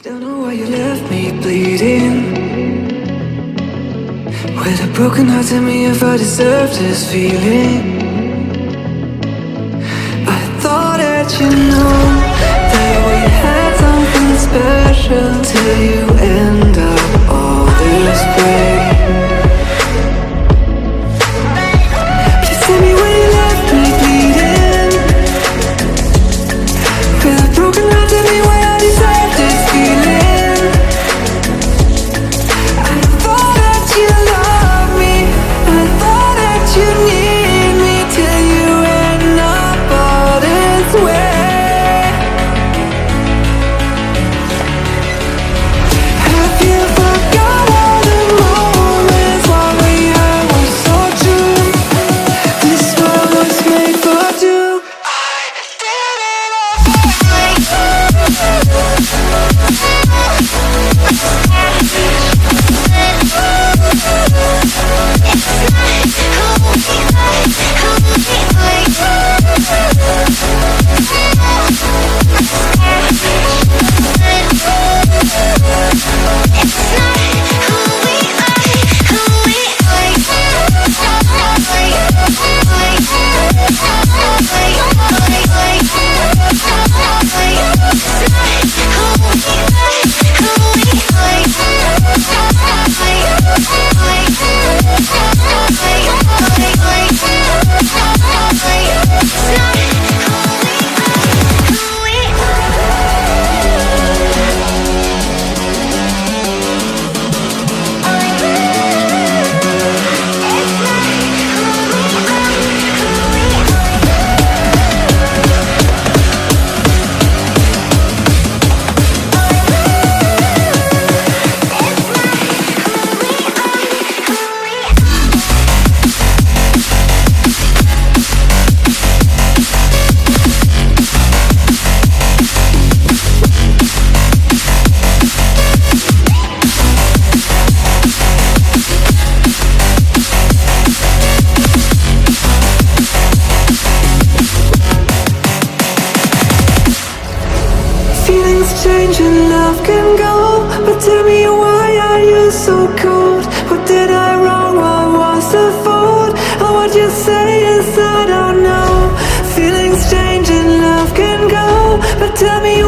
Don't know why you left me bleeding. With a broken heart, tell me if I deserve this feeling. I thought that you know that we had something special till you end up all this way. Please tell me when you left me bleeding. With a broken heart, tell me why I deserve this feeling. I thought that you loved me, I thought that you need me till you end up all this way. Have you forgot all the moments while we had were so true? This world was made for two. I did it change and love can go, but tell me why are you so cold? What did I wrong? What was the fault? And what you say is I don't know. Feelings change and love can go, but tell me